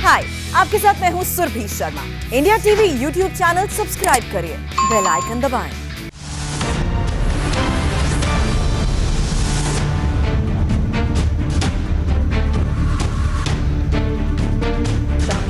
हाय, आपके साथ मैं हूँ Surabhi Sharma. India TV YouTube channel subscribe करिए, बेल आइकन दबाएं।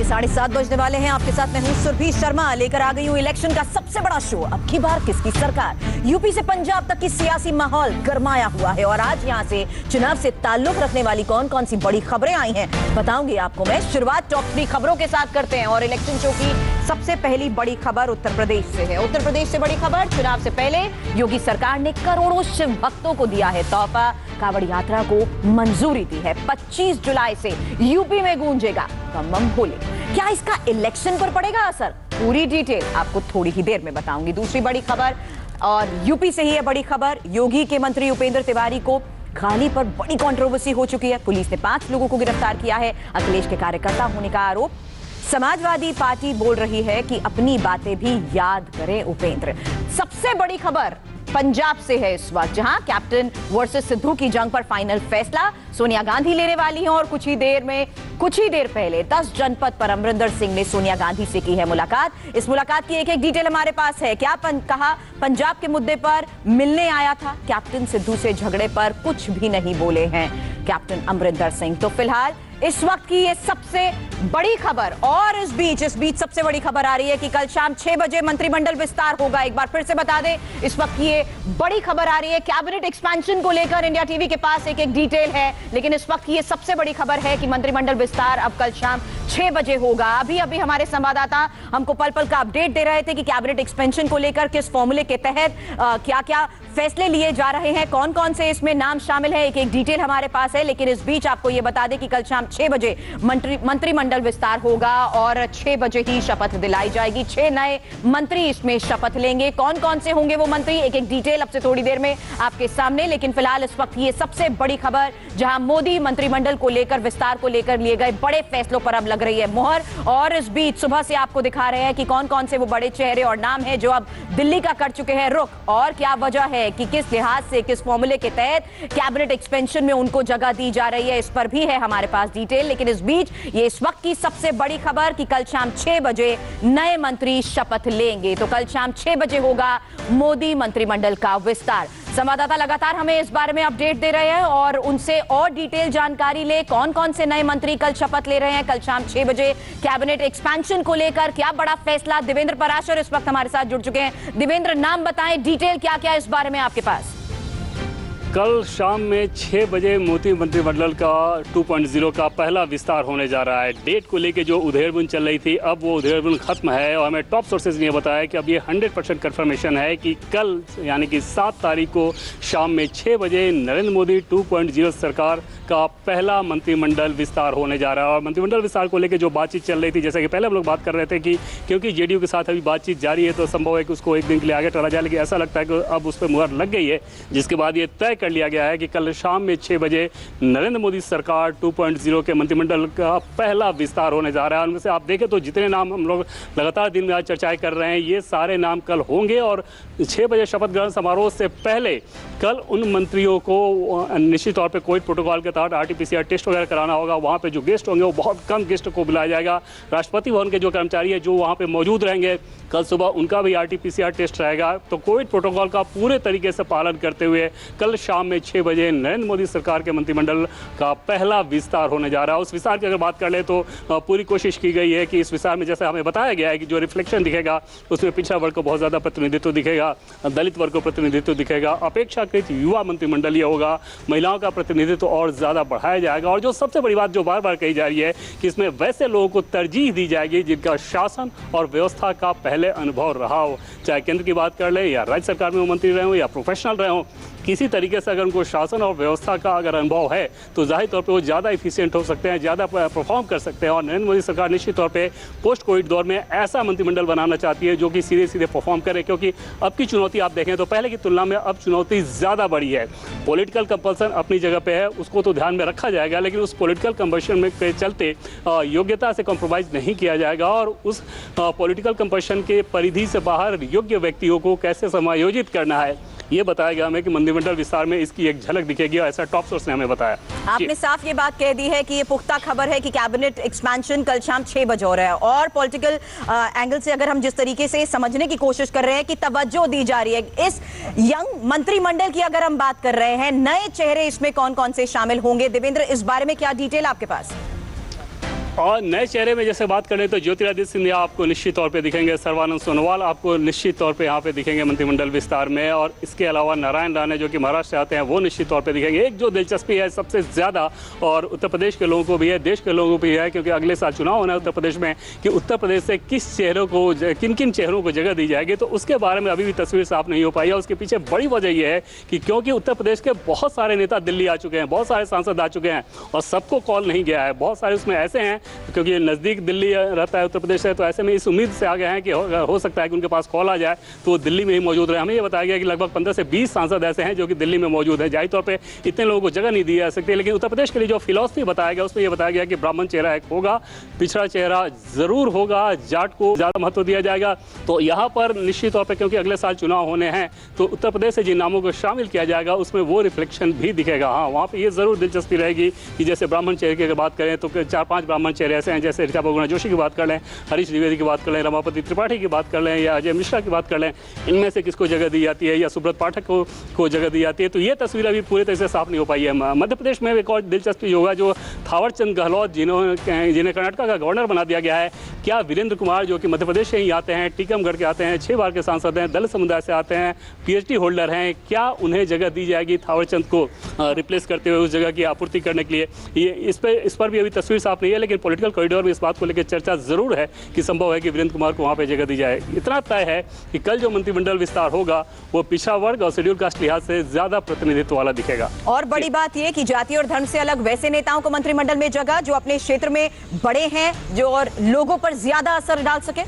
7:30 बजने वाले हैं। आपके साथ मैं हूं सुरभि शर्मा, लेकर आ गई हूं इलेक्शन का सबसे बड़ा शो। अब की बार किसकी सरकार? यूपी से पंजाब तक की सियासी माहौल गरमाया हुआ है और आज यहां से चुनाव से ताल्लुक रखने वाली कौन कौन सी बड़ी खबरें आई हैं बताऊंगी आपको मैं। शुरुआत टॉप 3 खबरों के साथ करते हैं और इलेक्शन शो की सबसे पहली बड़ी खबर उत्तर प्रदेश से है। उत्तर प्रदेश से बड़ी खबर, चुनाव से पहले योगी सरकार ने करोड़ों शिव भक्तों को दिया है तोहफा। कांवड़ यात्रा को मंजूरी दी है। 25 जुलाई से यूपी में गूंजेगा बम बम भोले। क्या इसका इलेक्शन पर पड़ेगा असर? पूरी डिटेल आपको थोड़ी ही देर में बताऊंगी। दूसरी बड़ी खबर और यूपी से ही है बड़ी खबर। योगी के मंत्री उपेंद्र तिवारी को गाली पर बड़ी कंट्रोवर्सी हो चुकी है। पुलिस ने 5 लोगों को गिरफ्तार किया है। अखिलेश के कार्यकर्ता होने का आरोप। समाजवादी पार्टी बोल रही है कि अपनी बातें भी याद करें उपेंद्र। सबसे बड़ी खबर पंजाब से है इस वक्त, जहां कैप्टन वर्सेस सिद्धू की जंग पर फाइनल फैसला सोनिया गांधी लेने वाली हैं। और कुछ ही देर पहले 10 जनपद पर अमरिंदर सिंह ने सोनिया गांधी से की है मुलाकात। इस मुलाकात की एक एक डिटेल हमारे पास है। क्या कहा? पंजाब के मुद्दे पर मिलने आया था। कैप्टन सिद्धू से झगड़े पर कुछ भी नहीं बोले हैं कैप्टन अमरिंदर सिंह। तो फिलहाल इस वक्त की ये सबसे बड़ी खबर। और इस बीच सबसे बड़ी खबर आ रही है कि कल शाम 6 बजे मंत्रिमंडल विस्तार होगा। एक बार फिर से बता दें, इस वक्त ये बड़ी खबर आ रही है। कैबिनेट एक्सपेंशन को लेकर इंडिया टीवी के पास एक एक डिटेल है, लेकिन इस वक्त ये सबसे बड़ी खबर है कि मंत्रिमंडल विस्तार अब कल शाम 6 बजे होगा। अभी हमारे संवाददाता हमको पल पल का अपडेट दे रहे थे कि कैबिनेट एक्सपेंशन को लेकर किस फॉर्मूले के तहत क्या क्या फैसले लिए जा रहे हैं, कौन कौन से इसमें नाम शामिल है, एक एक डिटेल हमारे पास है। लेकिन इस बीच आपको यह बता दें कि कल शाम 6 बजे मंत्रिमंडल विस्तार होगा और 6 बजे ही शपथ दिलाई जाएगी। 6 नए मंत्री इसमें शपथ लेंगे। कौन कौन से होंगे वो मंत्री, एक एक डिटेल अब से थोड़ी देर में आपके सामने। लेकिन फिलहाल इस वक्त ये सबसे बड़ी खबर, जहां मोदी मंत्रिमंडल को लेकर, विस्तार को लेकर लिए गए बड़े फैसलों पर अब लग रही है मोहर। और इस बीच सुबह से आपको दिखा रहे हैं कि कौन कौन से वो बड़े चेहरे और नाम है जो अब दिल्ली का कर चुके हैं रुख, और क्या वजह है कि किस लिहाज से, किस फॉर्मूले के तहत कैबिनेट एक्सपेंशन में उनको जगह दी जा रही है। इस पर भी है हमारे पास डिटेल। लेकिन इस बीच ये इस वक्त की सबसे बड़ी खबर कि कल शाम 6 बजे नए मंत्री शपथ लेंगे। तो कल शाम 6 बजे होगा मोदी मंत्रिमंडल का विस्तार। संवाददाता लगातार हमें इस बारे में अपडेट दे रहे हैं और उनसे और डिटेल जानकारी ले कौन कौन से नए मंत्री कल शपथ ले रहे हैं कल शाम 6 बजे कैबिनेट एक्सपेंशन को लेकर, क्या बड़ा फैसला। देवेंद्र पराशर इस वक्त हमारे साथ जुड़ चुके हैं। देवेंद्र, नाम बताएं, डिटेल क्या क्या इस बारे में आपके पास? कल शाम में 6 बजे मोदी मंत्रिमंडल का 2.0 का पहला विस्तार होने जा रहा है। डेट को लेके जो उधेड़बुन चल रही थी, अब वो उधेड़बुन खत्म है और हमें टॉप सोर्सेज ने बताया कि अब ये 100% कंफर्मेशन है कि कल यानी कि 7 तारीख को शाम में 6 बजे नरेंद्र मोदी 2.0 सरकार का पहला मंत्रिमंडल विस्तार होने जा रहा है। और मंत्रिमंडल विस्तार को लेकर जो बातचीत चल रही थी, जैसे कि पहले हम लोग बात कर रहे थे कि क्योंकि जेडीयू के साथ अभी बातचीत जारी है तो संभव है कि उसको एक दिन के लिए आगे टला जाए, लेकिन ऐसा लगता है कि अब उस पर मुहर लग गई है, जिसके बाद ये तय कर लिया गया है कि कल शाम में 6 बजे नरेंद्र मोदी सरकार 2.0 के मंत्रिमंडल का पहला विस्तार होने जा रहा है। उनमें से आप देखें तो जितने नाम हम लोग लगातार दिन में आज चर्चाएं कर रहे हैं, ये सारे नाम कल होंगे। और 6 बजे शपथ ग्रहण समारोह से पहले कल उन मंत्रियों को निश्चित तौर पर कोविड प्रोटोकॉल के तहत RT-PCR टेस्ट वगैरह कराना होगा। वहाँ पे जो गेस्ट होंगे वो बहुत कम गेस्ट को बुलाया जाएगा। राष्ट्रपति भवन के जो कर्मचारी है जो वहाँ पे मौजूद रहेंगे, कल सुबह उनका भी RT-PCR टेस्ट रहेगा। तो कोविड प्रोटोकॉल का पूरे तरीके से पालन करते हुए कल शाम में 6 बजे नरेंद्र मोदी सरकार के मंत्रिमंडल का पहला विस्तार होने जा रहा है। उस विस्तार की अगर बात कर ले तो पूरी कोशिश की गई है कि इस विस्तार में, जैसे हमें बताया गया है कि जो रिफ्लेक्शन दिखेगा उसमें पिछड़ा वर्ग को बहुत ज़्यादा प्रतिनिधित्व दिखेगा, दलित वर्ग को प्रतिनिधित्व दिखेगा, अपेक्षाकृत युवा मंत्रिमंडलीय होगा, महिलाओं का प्रतिनिधित्व और ज़्यादा बढ़ाया जाएगा। और जो सबसे बड़ी बात जो बार बार कही जा रही है कि इसमें वैसे लोगों को तरजीह दी जाएगी जिनका शासन और व्यवस्था का पहले अनुभव रहा हो, चाहे केंद्र की बात कर ले या राज्य सरकार में वो मंत्री रहे हो या प्रोफेशनल रहे हो। किसी तरीके से अगर उनको शासन और व्यवस्था का अगर अनुभव है तो जाहिर तौर पे वो ज़्यादा इफिशिएंट हो सकते हैं, ज़्यादा परफॉर्म कर सकते हैं। और नरेंद्र मोदी सरकार निश्चित तौर पे पोस्ट कोविड दौर में ऐसा मंत्रिमंडल बनाना चाहती है जो कि सीधे सीधे परफॉर्म करे, क्योंकि अब की चुनौती आप देखें तो पहले की तुलना में अब चुनौती ज़्यादा बड़ी है। पॉलिटिकल कंपल्सन अपनी जगह पर है, उसको तो ध्यान में रखा जाएगा, लेकिन उस पॉलिटिकल कंपल्शन में के चलते योग्यता से कॉम्प्रोमाइज़ नहीं किया जाएगा। और उस पॉलिटिकल कंपल्शन के परिधि से बाहर योग्य व्यक्तियों को कैसे समायोजित करना है, ये बताया गया हमें कि मंत्रिमंडल विस्तार में इसकी एक झलक दिखेगी, और ऐसा टॉप सोर्स ने हमें बताया। आपने साफ ये बात कह दी है कि ये पुख्ता खबर है कि कैबिनेट एक्सपेंशन कल शाम 6 बजे हो रहा है, और पॉलिटिकल एंगल से अगर हम जिस तरीके से समझने की कोशिश कर रहे हैं कि तवज्जो दी जा रही है इस यंग मंत्रिमंडल की, अगर हम बात कर रहे हैं नए चेहरे इसमें कौन कौन से शामिल होंगे, देवेंद्र इस बारे में क्या डिटेल आपके पास? और नए चेहरे में जैसे बात करें तो ज्योतिरादित्य सिंधिया आपको निश्चित तौर पे दिखेंगे, सर्बानंद सोनोवाल आपको निश्चित तौर पे यहाँ पे दिखेंगे मंत्रिमंडल विस्तार में, और इसके अलावा नारायण राणे जो कि महाराष्ट्र से आते हैं वो निश्चित तौर पे दिखेंगे। एक जो दिलचस्पी है सबसे ज़्यादा, और उत्तर प्रदेश के लोगों को भी है, देश के लोगों को भी है, क्योंकि अगले साल चुनाव होना है उत्तर प्रदेश में, कि उत्तर प्रदेश से किस चेहरों को, किन किन चेहरों को जगह दी जाएगी, तो उसके बारे में अभी भी तस्वीर साफ नहीं हो पाई है। उसके पीछे बड़ी वजह यह है कि क्योंकि उत्तर प्रदेश के बहुत सारे नेता दिल्ली आ चुके हैं, बहुत सारे सांसद आ चुके हैं, और सबको कॉल नहीं गया है। बहुत सारे उसमें ऐसे हैं क्योंकि नज़दीक दिल्ली रहता है उत्तर प्रदेश से, तो ऐसे में इस उम्मीद से आ गए हैं कि हो सकता है कि उनके पास कॉल आ जाए तो वो दिल्ली में ही मौजूद रहे। हमें ये बताया गया कि लगभग 15 से 20 सांसद ऐसे हैं जो कि दिल्ली में मौजूद हैं। जाहिर तौर पे इतने लोगों को जगह नहीं दी जा सकती, लेकिन उत्तर प्रदेश के लिए जो फिलॉसफी बताया गया उसमें ये बताया गया कि ब्राह्मण चेहरा एक होगा, पिछड़ा चेहरा जरूर होगा, जाट को ज़्यादा महत्व दिया जाएगा। तो यहाँ पर निश्चित तौर पर क्योंकि अगले साल चुनाव होने हैं, तो उत्तर प्रदेश से जिन नामों को शामिल किया जाएगा उसमें वो रिफ्लेक्शन भी दिखेगा। हाँ, वहाँ पर ये ज़रूर दिलचस्पी रहेगी कि जैसे ब्राह्मण चेहरे की अगर बात करें तो 4-5 ब्राह्मण चेहरे ऐसे हैं, जैसे ऋचा बहुगुणा जोशी की बात कर लें, हरीश द्विवेदी की बात कर लें, रमापति त्रिपाठी की बात कर लें, या अजय मिश्रा की बात कर लें, इनमें से किसको जगह दी जाती है, या सुब्रत पाठक को जगह दी जाती है। तो ये तस्वीर अभी पूरी तरह से साफ नहीं हो पाई है। मध्य प्रदेश में एक और दिलचस्पी होगा जो थावरचंद गहलोत जिन्हें कर्नाटक का गवर्नर बना दिया गया है, क्या वीरेंद्र कुमार जो कि मध्य प्रदेश से ही आते हैं, टीकमगढ़ के आते हैं, 6 बार के सांसद हैं, दलित समुदाय से आते हैं, PhD होल्डर हैं, क्या उन्हें जगह दी जाएगी थावरचंद को रिप्लेस करते हुए, उस जगह की आपूर्ति करने के लिए? ये इस पर भी अभी तस्वीर साफ नहीं है, लेकिन पॉलिटिकल कॉरिडोर में इस बात को लेकर चर्चा जरूर है कि संभव है कि वीरेंद्र कुमार को वहाँ पे जगह दी जाए। इतना तय है कि कल जो मंत्रिमंडल विस्तार होगा वो पिछड़ा वर्ग और शेड्यूल कास्ट लिहाज से ज्यादा प्रतिनिधित्व वाला दिखेगा। और बड़ी बात यह कि जाति और धर्म से अलग वैसे नेताओं को मंत्रिमंडल में जगह जो अपने क्षेत्र में बड़े हैं, जो और लोगों पर ज्यादा असर डाल सके।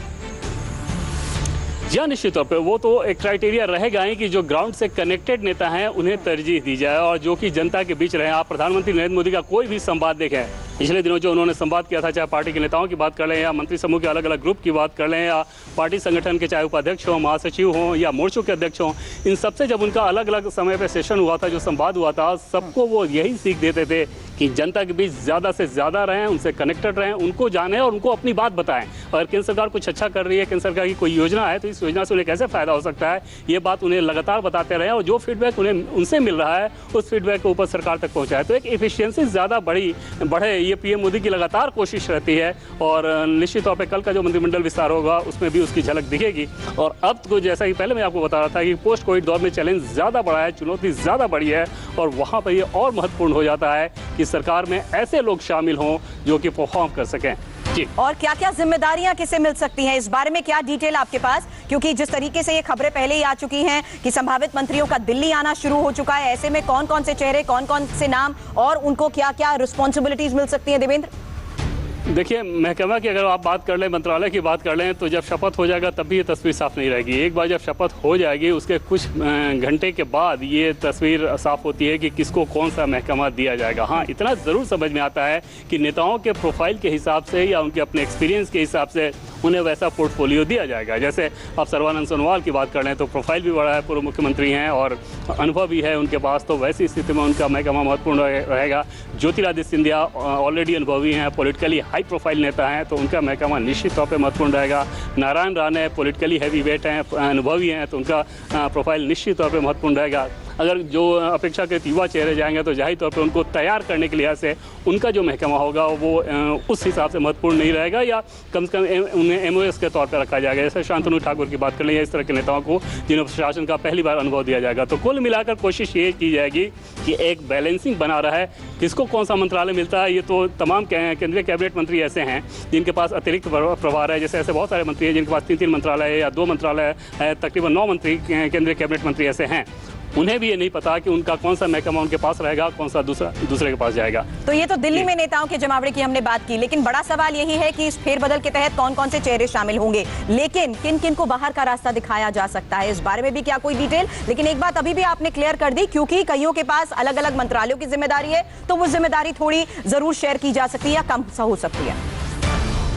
जी निश्चित तौर पे वो तो एक क्राइटेरिया रहेगा ही कि जो ग्राउंड से कनेक्टेड नेता हैं उन्हें तरजीह दी जाए, और जो कि जनता के बीच रहे। आप प्रधानमंत्री नरेंद्र मोदी का कोई भी संवाद देखें, पिछले दिनों जो उन्होंने संवाद किया था, चाहे पार्टी के नेताओं की बात कर लें, या मंत्री समूह के अलग अलग ग्रुप की बात कर लें, या पार्टी संगठन के चाहे उपाध्यक्ष हों, महासचिव हों, या मोर्चों के अध्यक्ष हों, इन सबसे जब उनका अलग अलग समय पर सेशन हुआ था, जो संवाद हुआ था, सबको वो यही सीख देते थे कि जनता के बीच ज़्यादा से ज़्यादा रहें, उनसे कनेक्टेड रहें, उनको जानें और उनको अपनी बात बताएं। अगर केंद्र सरकार कुछ अच्छा कर रही है, केंद्र सरकार की कोई योजना है, तो इस योजना से उन्हें कैसे फ़ायदा हो सकता है, ये बात उन्हें लगातार बताते रहें, और जो फीडबैक उन्हें उनसे मिल रहा है उस फीडबैक को ऊपर सरकार तक पहुँचाए। तो एक एफिशिएंसी ज़्यादा बढ़े, ये PM मोदी की लगातार कोशिश रहती है, और निश्चित तौर पर कल का जो मंत्रिमंडल विस्तार होगा उसमें भी उसकी झलक दिखेगी। और अब तो जैसा कि पहले मैं आपको बता रहा था कि पोस्ट कोविड दौर में चैलेंज ज़्यादा बढ़ा है, चुनौती ज़्यादा बढ़ी है, और वहाँ पर ये और महत्वपूर्ण हो जाता है कि सरकार में ऐसे लोग शामिल हों जो कि परफॉर्म कर सकें। जी। और क्या क्या जिम्मेदारियां किसे मिल सकती हैं, इस बारे में क्या डिटेल आपके पास? क्योंकि जिस तरीके से ये खबरें पहले ही आ चुकी हैं कि संभावित मंत्रियों का दिल्ली आना शुरू हो चुका है, ऐसे में कौन कौन से चेहरे, कौन कौन से नाम, और उनको क्या क्या रिस्पॉन्सिबिलिटीज मिल सकती हैं, देवेंद्र? देखिए, महकमा की अगर आप बात कर लें, मंत्रालय की बात कर लें, तो जब शपथ हो जाएगा तब भी ये तस्वीर साफ नहीं रहेगी। एक बार जब शपथ हो जाएगी उसके कुछ घंटे के बाद ये तस्वीर साफ होती है कि किसको कौन सा महकमा दिया जाएगा। हाँ, इतना ज़रूर समझ में आता है कि नेताओं के प्रोफाइल के हिसाब से या उनके अपने एक्सपीरियंस के हिसाब से उन्हें वैसा पोर्टफोलियो दिया जाएगा। जैसे आप सर्बानंद सोनोवाल की बात कर लें तो प्रोफाइल भी बड़ा है, पूर्व मुख्यमंत्री हैं और अनुभव भी है उनके पास, तो वैसी स्थिति में उनका महकमा महत्वपूर्ण रहेगा। ज्योतिरादित्य सिंधिया ऑलरेडी अनुभवी हैं, पॉलिटिकली हाई प्रोफाइल नेता हैं, तो उनका महकमा निश्चित तौर पर महत्वपूर्ण रहेगा। Narayan Rane politically heavy weight हैं, अनुभवी हैं, तो उनका प्रोफाइल निश्चित तौर पर महत्वपूर्ण रहेगा। अगर जो अपेक्षाकृत युवा चेहरे जाएंगे तो जाहिर तौर पे उनको तैयार करने के लिहाज से उनका जो महकमा होगा वो उस हिसाब से महत्वपूर्ण नहीं रहेगा, या कम से कम उन्हें MOS के तौर पर रखा जाएगा। जैसे शांतनु ठाकुर की बात कर लें, या इस तरह के नेताओं को जिन्हें प्रशासन का पहली बार अनुभव दिया जाएगा। तो कुल मिलाकर कोशिश ये की जाएगी कि एक बैलेंसिंग बना रहा है, किसको कौन सा मंत्रालय मिलता है। ये तो तमाम केंद्रीय कैबिनेट मंत्री ऐसे हैं जिनके पास अतिरिक्त प्रभार है, जैसे ऐसे बहुत सारे मंत्री हैं जिनके पास 3-3 मंत्रालय है या 2 मंत्रालय है, तकरीबन 9 मंत्री केंद्रीय कैबिनेट मंत्री ऐसे हैं। उन्हें भी ये नहीं पता कि उनका कौन सा महकमा उनके पास रहेगा, कौन सा दूसरे के पास जाएगा। तो ये तो दिल्ली में नेताओं के जमावड़े की हमने बात की, लेकिन बड़ा सवाल यही है कि इस फेरबदल के तहत कौन कौन से चेहरे शामिल होंगे, लेकिन किन किन को बाहर का रास्ता दिखाया जा सकता है, इस बारे में भी क्या कोई डिटेल? लेकिन एक बात अभी भी आपने क्लियर कर दी, क्योंकि कईयों के पास अलग अलग मंत्रालयों की जिम्मेदारी है, तो वो जिम्मेदारी थोड़ी जरूर शेयर की जा सकती है या कम हो सकती है।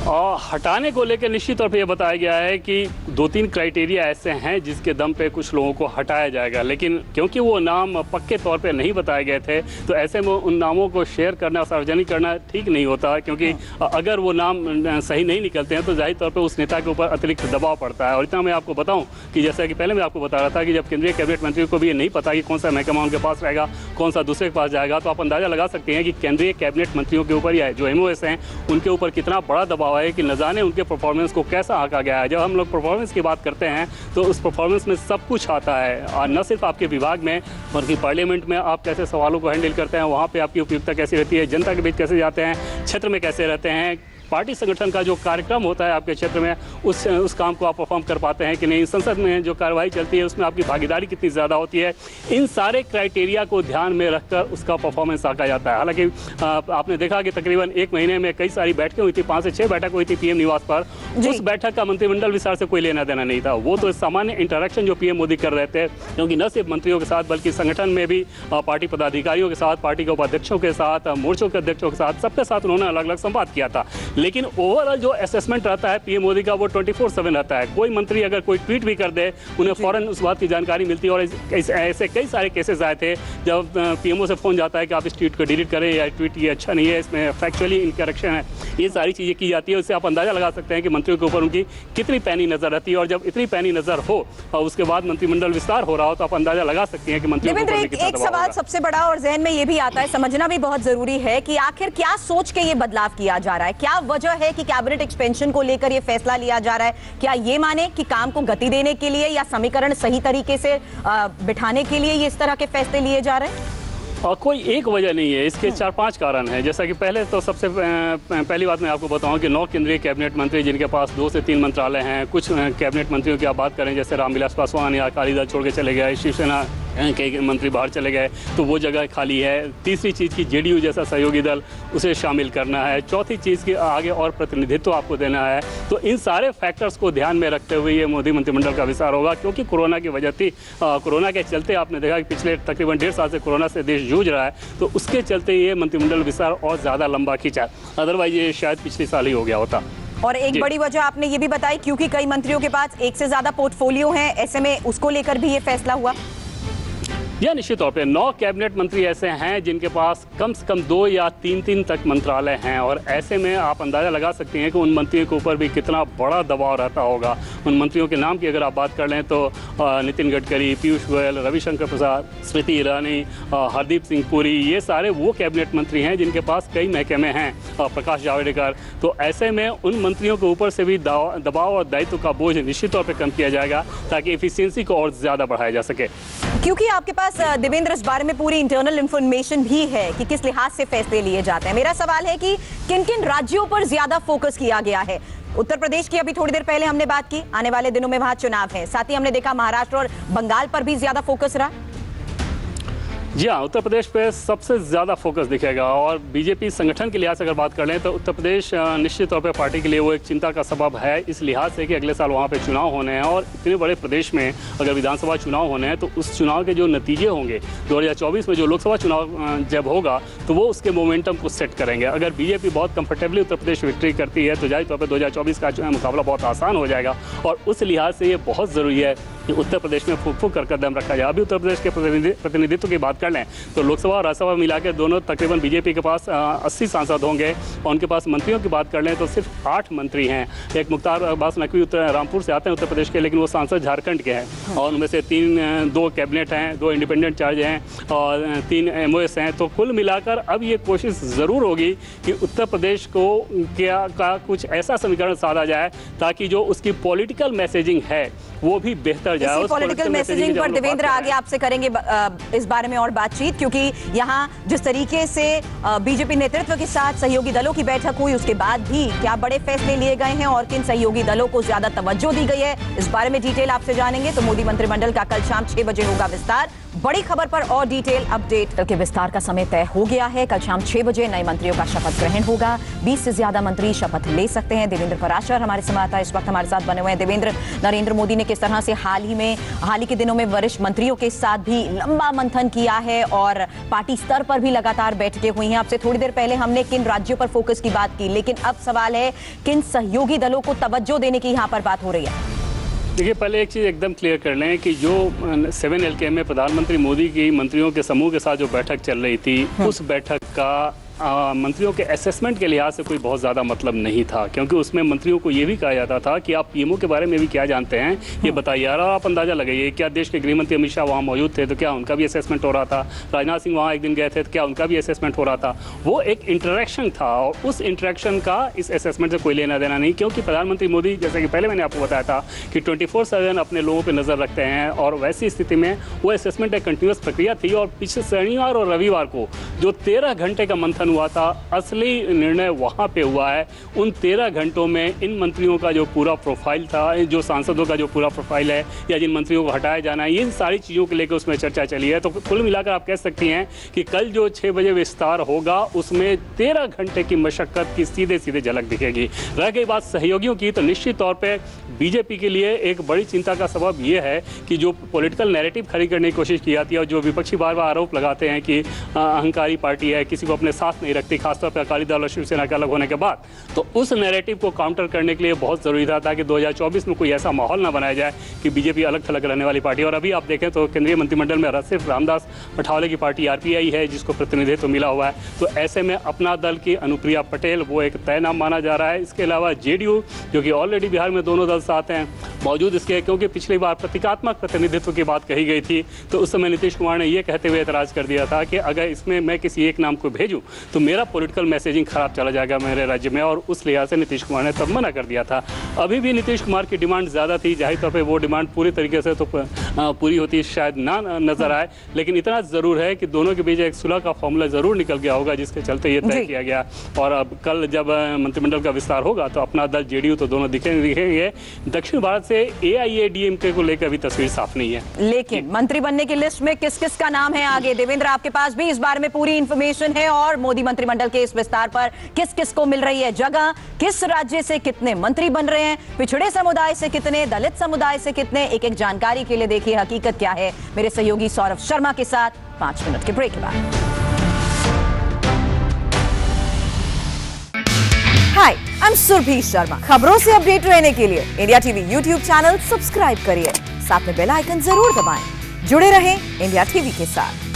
और हटाने को लेकर निश्चित तौर पे ये बताया गया है कि 2-3 क्राइटेरिया ऐसे हैं जिसके दम पे कुछ लोगों को हटाया जाएगा, लेकिन क्योंकि वो नाम पक्के तौर पे नहीं बताए गए थे तो ऐसे में उन नामों को शेयर करना, सार्वजनिक करना ठीक नहीं होता, क्योंकि अगर वो नाम सही नहीं निकलते हैं तो जाहिर तौर पर उस नेता के ऊपर अतिरिक्त दबाव पड़ता है। और इतना मैं आपको बताऊँ कि जैसा कि पहले मैं आपको बता रहा था कि जब केंद्रीय कैबिनेट मंत्री को भी ये नहीं पता कि कौन सा महकमा उनके पास रहेगा, कौन सा दूसरे के पास जाएगा, तो आप अंदाज़ा लगा सकते हैं कि केंद्रीय कैबिनेट मंत्रियों के ऊपर या जो MOS हैं उनके ऊपर कितना बड़ा दबाव है कि न जाने उनके परफॉर्मेंस को कैसा आंका गया है। जब हम लोग परफॉर्मेंस की बात करते हैं तो उस परफॉर्मेंस में सब कुछ आता है, और न सिर्फ आपके विभाग में बल्कि पार्लियामेंट में आप कैसे सवालों को हैंडल करते हैं, वहाँ पे आपकी उपयुक्तता कैसी रहती है, जनता के बीच कैसे जाते हैं, क्षेत्र में कैसे रहते हैं, पार्टी संगठन का जो कार्यक्रम होता है आपके क्षेत्र में उस काम को आप परफॉर्म कर पाते हैं कि नहीं, संसद में जो कार्रवाई चलती है उसमें आपकी भागीदारी कितनी ज़्यादा होती है, इन सारे क्राइटेरिया को ध्यान में रखकर उसका परफॉर्मेंस आंका जाता है। हालांकि आपने देखा कि तकरीबन 1 महीने में कई सारी बैठकें हुई थी, 5 से 6 बैठक हुई थी PM निवास पर। उस बैठक का मंत्रिमंडल विस्तार से कोई लेना देना नहीं था, वो तो सामान्य इंटरेक्शन जो PM मोदी कर रहे थे, क्योंकि न सिर्फ मंत्रियों के साथ बल्कि संगठन में भी पार्टी पदाधिकारियों के साथ, पार्टी के उपाध्यक्षों के साथ, मोर्चों के अध्यक्षों के साथ, सबके साथ उन्होंने अलग अलग संवाद किया था। लेकिन ओवरऑल जो असेसमेंट रहता है PM मोदी का वो 24/7 रहता है। कोई मंत्री अगर कोई ट्वीट भी कर दे उन्हें फौरन उस बात की जानकारी मिलती है। और ऐसे कई सारे केसेस आए थे जब PMO से फ़ोन जाता है कि आप इस ट्वीट को डिलीट करें, या ट्वीट ये अच्छा नहीं है, इसमें फैक्चुअली इनकरेक्शन है, ये सारी चीज़ें की जाती है। उससे आप अंदाज़ा लगा सकते हैं कि मंत्रियों के ऊपर उनकी कितनी पैनी नज़र रहती है। और जब इतनी पैनी नज़र हो और उसके बाद मंत्रिमंडल विस्तार हो रहा हो तो आप अंदाज़ा लगा सकते हैं कि मंत्रियों के ऊपर कितना एक सवाल सबसे बड़ा और जहन में ये भी आता है, समझना भी बहुत जरूरी है कि आखिर क्या सोच के ये बदलाव किया जा रहा है, क्या वजह है कि कैबिनेट एक्सपेंशन को लेकर ये फैसला लिया जा रहा है। क्या ये माने कि काम को गति देने के लिए या समीकरण सही तरीके से बिठाने के लिए ये इस तरह के फैसले लिए जा रहे हैं? और कोई एक वजह नहीं है, इसके 4-5 कारण हैं। जैसा कि पहले तो सबसे पहली बात मैं आपको बताऊं कि 9 केंद्रीय कैबिनेट मंत्री जिनके पास 2 से 3 मंत्रालय हैं, कुछ कैबिनेट मंत्रियों की आप बात करें जैसे रामविलास पासवान या अकाली दल छोड़ के चले गए, शिवसेना के मंत्री बाहर चले गए तो वो जगह खाली है। तीसरी चीज़ की JDU जैसा सहयोगी दल उसे शामिल करना है। चौथी चीज़ की आगे और प्रतिनिधित्व आपको देना है। तो इन सारे फैक्टर्स को ध्यान में रखते हुए ये मोदी मंत्रिमंडल का विस्तार होगा, क्योंकि कोरोना की वजह थी, कोरोना के चलते आपने देखा कि पिछले तकरीबन 1.5 साल से कोरोना से देश जूझ रहा है, तो उसके चलते ये मंत्रिमंडल विस्तार और ज़्यादा लंबा खींचा, अदरवाइज ये शायद पिछले साल ही हो गया होता। और एक बड़ी वजह आपने ये भी बताई क्योंकि कई मंत्रियों के पास एक से ज़्यादा पोर्टफोलियो हैं, ऐसे में उसको लेकर भी ये फैसला हुआ। यह निश्चित तौर पे 9 कैबिनेट मंत्री ऐसे हैं जिनके पास कम से कम 2 या 3 तक मंत्रालय हैं, और ऐसे में आप अंदाज़ा लगा सकते हैं कि उन मंत्रियों के ऊपर भी कितना बड़ा दबाव रहता होगा। उन मंत्रियों के नाम की अगर आप बात कर लें तो नितिन गडकरी, पीयूष गोयल, रविशंकर प्रसाद, स्मृति ईरानी, हरदीप सिंह पुरी, ये सारे वो कैबिनेट मंत्री हैं जिनके पास कई महकमे हैं, प्रकाश जावड़ेकर। तो ऐसे में उन मंत्रियों के ऊपर से भी दबाव और दायित्व का बोझ निश्चित तौर पर कम किया जाएगा ताकि एफिशिएंसी को और ज़्यादा बढ़ाया जा सके। क्योंकि आपके पास देवेंद्र इस बारे में पूरी इंटरनल इंफॉर्मेशन भी है कि किस लिहाज से फैसले लिए जाते हैं। मेरा सवाल है कि किन किन राज्यों पर ज्यादा फोकस किया गया है। उत्तर प्रदेश की अभी थोड़ी देर पहले हमने बात की, आने वाले दिनों में वहां चुनाव है, साथ ही हमने देखा महाराष्ट्र और बंगाल पर भी ज्यादा फोकस रहा। जी हाँ, उत्तर प्रदेश पे सबसे ज़्यादा फोकस दिखेगा। और बीजेपी संगठन के लिहाज से अगर बात कर लें तो उत्तर प्रदेश निश्चित तौर पे पार्टी के लिए वो एक चिंता का सबब है, इस लिहाज से कि अगले साल वहाँ पे चुनाव होने हैं, और इतने बड़े प्रदेश में अगर विधानसभा चुनाव होने हैं तो उस चुनाव के जो नतीजे होंगे 2024 में जो लोकसभा चुनाव जब होगा तो वो उसके मोमेंटम को सेट करेंगे। अगर बीजेपी बहुत कंफर्टेबली उत्तर प्रदेश विक्ट्री करती है तो जाहिर तौर पर 2024 का मुकाबला बहुत आसान हो जाएगा, और उस लिहाज से ये बहुत ज़रूरी है कि उत्तर प्रदेश में फूक फूक कर कदम रखा जाए। अभी उत्तर प्रदेश के प्रतिनिधित्व की बात कर लें तो लोकसभा और राज्यसभा मिलाकर दोनों तकरीबन बीजेपी के पास 80 सांसद होंगे, और उनके पास मंत्रियों की बात कर लें तो सिर्फ 8 मंत्री हैं। एक मुख्तार अब्बास नकवी रामपुर से आते हैं उत्तर प्रदेश के, लेकिन वो सांसद झारखंड के हैं, और उनमें से 2 कैबिनेट हैं, 2 इंडिपेंडेंट चार्ज हैं और 3 MOS हैं। तो कुल मिलाकर अब ये कोशिश ज़रूर होगी कि उत्तर प्रदेश को का कुछ ऐसा समीकरण साधा जाए ताकि जो उसकी पॉलिटिकल मैसेजिंग है वो भी बेहतर जाए। पॉलिटिकल मैसेजिंग पर देवेंद्र आगे आपसे करेंगे इस बारे में और बातचीत, क्योंकि यहाँ जिस तरीके से बीजेपी नेतृत्व के साथ सहयोगी दलों की बैठक हुई उसके बाद भी क्या बड़े फैसले लिए गए हैं और किन सहयोगी दलों को ज्यादा तवज्जो दी गई है, इस बारे में डिटेल आपसे जानेंगे। तो मोदी मंत्रिमंडल का कल शाम 6 बजे होगा विस्तार। बड़ी खबर पर और डिटेल अपडेट के विस्तार का समय तय हो गया है। कल शाम 6 बजे नए मंत्रियों का शपथ ग्रहण होगा। 20 से ज्यादा मंत्री शपथ ले सकते हैं। देवेंद्र पराशर हमारे संवाददाता इस वक्त हमारे साथ बने हुए हैं। देवेंद्र, नरेंद्र मोदी ने किस तरह से हाल ही के दिनों में वरिष्ठ मंत्रियों के साथ भी लंबा मंथन किया है और पार्टी स्तर पर भी लगातार बैठकें हुई हैं। आपसे थोड़ी देर पहले हमने किन राज्यों पर फोकस की बात की, लेकिन अब सवाल है किन सहयोगी दलों को तवज्जो देने की यहां पर बात हो रही है। देखिए, पहले एक चीज़ एकदम क्लियर कर लें कि जो 7LK में प्रधानमंत्री मोदी की मंत्रियों के समूह के साथ जो बैठक चल रही थी, उस बैठक का मंत्रियों के असेसमेंट के लिहाज से कोई बहुत ज़्यादा मतलब नहीं था, क्योंकि उसमें मंत्रियों को ये भी कहा जाता था कि आप पीएमओ के बारे में भी क्या जानते हैं ये बताइए। और आप अंदाज़ा लगाइए, क्या देश के गृह मंत्री अमित शाह वहाँ मौजूद थे तो क्या उनका भी असेसमेंट हो रहा था? राजनाथ सिंह वहाँ एक दिन गए थे तो क्या उनका भी असेसमेंट हो रहा था? वो एक इंटरेक्शन था और उस इंटरेक्शन का इस असेसमेंट से कोई लेना देना नहीं, क्योंकि प्रधानमंत्री मोदी, जैसे कि पहले मैंने आपको बताया था कि 24/7 अपने लोगों पर नज़र रखते हैं और वैसी स्थिति में वो असेसमेंट एक कंटिन्यूस प्रक्रिया थी। और पिछले शनिवार और रविवार को जो 13 घंटे का मंथन हुआ था, असली निर्णय वहाँ पे हुआ है। उन 13 घंटों में इन मंत्रियों का जो पूरा प्रोफाइल था, जो सांसदों का जो पूरा प्रोफाइल है या जिन मंत्रियों को हटाया जाना है, इन सारी चीज़ों को लेकर उसमें चर्चा चली है। तो कुल मिलाकर आप कह सकती हैं कि कल जो 6 बजे विस्तार होगा उसमें 13 घंटे की मशक्कत की सीधे सीधे झलक दिखेगी। रह गई बात सहयोगियों की, तो निश्चित तौर पर बीजेपी के लिए एक बड़ी चिंता का सबब यह है कि जो पॉलिटिकल नैरेटिव खड़ी करने की कोशिश की जाती है और जो विपक्षी बार बार आरोप लगाते हैं कि अहंकारी पार्टी है, किसी को अपने साथ नहीं रखती, खासतौर पर अकाली दल और शिवसेना के अलग होने के बाद, तो उस नैरेटिव को काउंटर करने के लिए बहुत ज़रूरी था ताकि 2024 में कोई ऐसा माहौल ना बनाया जाए कि बीजेपी अलग थलग रहने वाली पार्टी। और अभी आप देखें तो केंद्रीय मंत्रिमंडल में सिर्फ रामदास अठावले की पार्टी RPI है जिसको प्रतिनिधित्व मिला हुआ है। तो ऐसे में अपना दल की अनुप्रिया पटेल वो एक तय नाम माना जा रहा है। इसके अलावा JDU, जो कि ऑलरेडी बिहार में दोनों दल साथ हैं, मौजूद इसके, क्योंकि पिछली बार प्रतीकात्मक प्रतिनिधित्व की बात कही गई थी तो उस समय नीतीश कुमार ने ये कहते हुए एतराज़ कर दिया था कि अगर इसमें मैं किसी एक नाम को भेजूं तो मेरा पॉलिटिकल मैसेजिंग खराब चला जाएगा मेरे राज्य में, और उस लिहाज से नीतीश कुमार ने तब मना कर दिया था। अभी भी नीतीश कुमार की डिमांड ज़्यादा थी, जाहिर तौर पे वो डिमांड पूरी तरीके से तो पूरी होती शायद ना नज़र आए, लेकिन इतना ज़रूर है कि दोनों के बीच एक सुलह का फॉर्मूला ज़रूर निकल गया होगा जिसके चलते ये तय किया गया। और अब कल जब मंत्रिमंडल का विस्तार होगा तो अपना दल JDU तो दोनों दिखेंगे। दक्षिण भारत से AIADMK को लेकर अभी तस्वीर साफ नहीं है। लेकिन मंत्री बनने की लिस्ट में किस किस का नाम है आगे? देवेंद्र, आपके पास भी इस बारे में पूरी इंफॉर्मेशन है और मोदी मंत्रिमंडल के इस विस्तार पर किस किस को मिल रही है जगह, किस राज्य से कितने मंत्री बन रहे हैं, पिछड़े समुदाय से कितने, दलित समुदाय से कितने, एक एक जानकारी के लिए देखिए हकीकत क्या है मेरे सहयोगी सौरभ शर्मा के साथ 5 मिनट के ब्रेक के बाद। हाय, आई एम सुरभि शर्मा। खबरों से अपडेट रहने के लिए India TV YouTube channel subscribe करिए, साथ में बेल आइकन जरूर दबाएं। जुड़े रहें इंडिया टीवी के साथ।